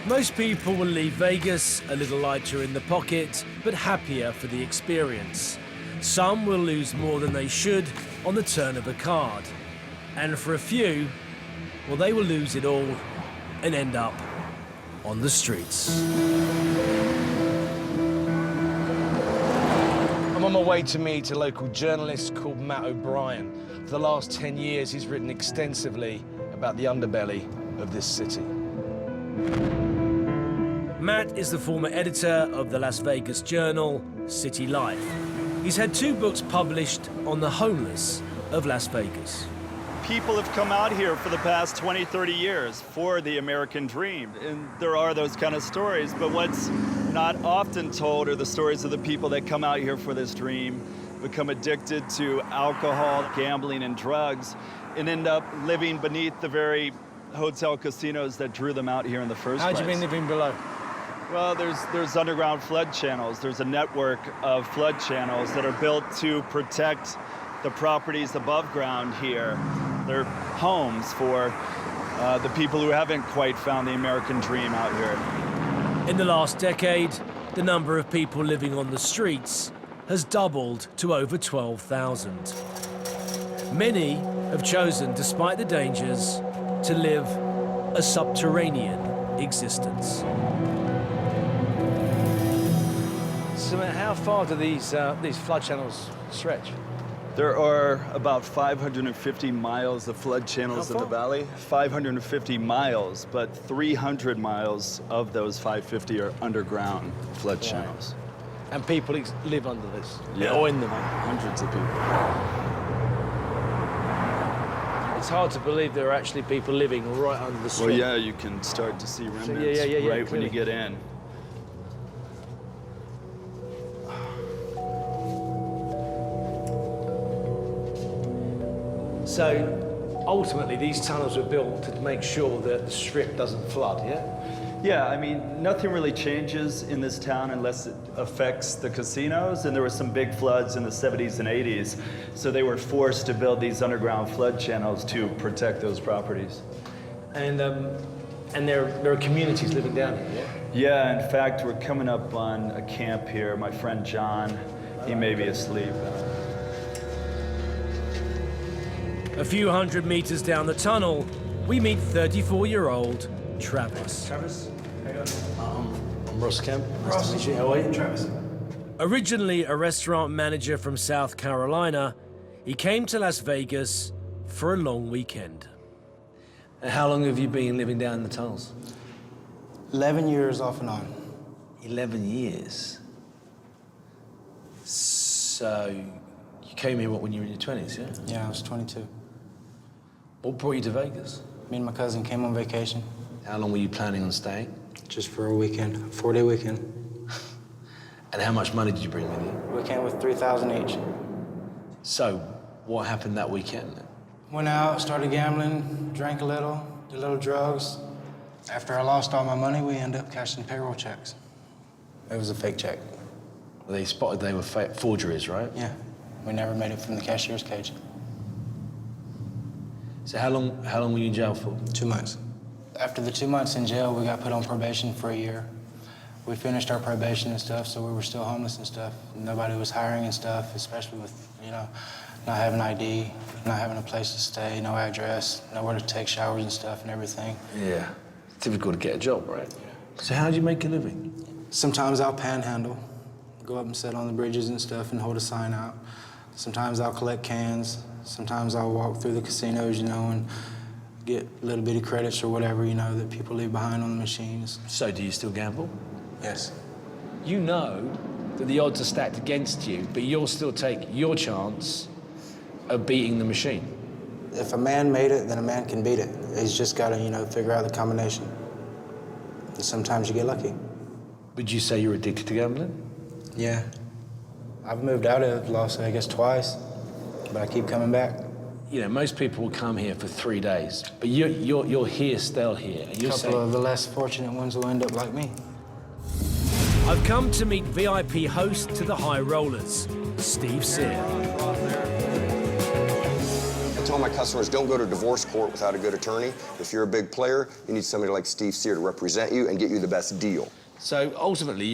Most people will leave Vegas a little lighter in the pocket, but happier for the experience. Some will lose more than they should on the turn of a card. And for a few, well, they will lose it all and end up on the streets. I'm on my way to meet a local journalist called Matt O'Brien. For the last 10 years, he's written extensively about the underbelly of this city. Matt is the former editor of the Las Vegas journal, City Life. He's had 2 books published on the homeless of Las Vegas. People have come out here for the past 20, 30 years for the American dream. And there are those kind of stories, but what's not often told are the stories of the people that come out here for this dream, become addicted to alcohol, gambling, and drugs, and end up living beneath the very hotel casinos that drew them out here in the first place. How'd you been living below? Well, there's underground flood channels. There's a network of flood channels that are built to protect the properties above ground here. They're homes for the people who haven't quite found the American dream out here. In the last decade, the number of people living on the streets has doubled to over 12,000. Many have chosen, despite the dangers, to live a subterranean existence. So how far do these flood channels stretch? There are about 550 miles of flood channels in the valley. 550 miles, but 300 miles of those 550 are underground flood channels. And people live under this? Yeah. Or in them? Hundreds of people. It's hard to believe there are actually people living right under the street. Well, yeah, you can start to see remnants right when you get in. So, ultimately, these tunnels were built to make sure that the strip doesn't flood, yeah? Yeah, I mean, nothing really changes in this town unless it affects the casinos, and there were some big floods in the 70s and 80s, so they were forced to build these underground flood channels to protect those properties. And there are communities living down here, yeah? Yeah, in fact, we're coming up on a camp here. My friend John, he may be asleep. A few hundred meters down the tunnel, we meet 34-year-old Travis. Travis, how you doing? I'm Ross Kemp. Nice to meet you. How are you? Travis. Originally a restaurant manager from South Carolina, he came to Las Vegas for a long weekend. And how long have you been living down in the tunnels? 11 years off and on. 11 years. So you came here when you were in your 20s, yeah? Yeah, I was 22. What brought you to Vegas? Me and my cousin came on vacation. How long were you planning on staying? Just for a weekend, a 4-day weekend. And how much money did you bring with you? We came with $3,000 each. So, what happened that weekend then? Went out, started gambling, drank a little, did a little drugs. After I lost all my money, we ended up cashing payroll checks. It was a fake check. Well, they spotted they were forgeries, right? Yeah, we never made it from the cashier's cage. So how long were you in jail for? 2 months. After the 2 months in jail, we got put on probation for a year. We finished our probation and stuff, so we were still homeless and stuff. Nobody was hiring and stuff, especially with, not having ID, not having a place to stay, no address, nowhere to take showers and stuff and everything. Yeah. It's difficult to get a job, right? Yeah. So how did you make a living? Sometimes I'll panhandle, go up and sit on the bridges and stuff and hold a sign out. Sometimes I'll collect cans. Sometimes I'll walk through the casinos, and get little bitty credits or whatever, that people leave behind on the machines. So do you still gamble? Yes. You know that the odds are stacked against you, but you'll still take your chance of beating the machine. If a man made it, then a man can beat it. He's just got to, figure out the combination. And sometimes you get lucky. Would you say you're addicted to gambling? Yeah. I've moved out of Las Vegas twice, but I keep coming back. Most people will come here for 3 days, but you're here, still here. A couple of the less fortunate ones will end up like me. I've come to meet VIP host to the High Rollers, Steve Sear. tell my customers, don't go to divorce court without a good attorney. If you're a big player, you need somebody like Steve Sear to represent you and get you the best deal. So ultimately,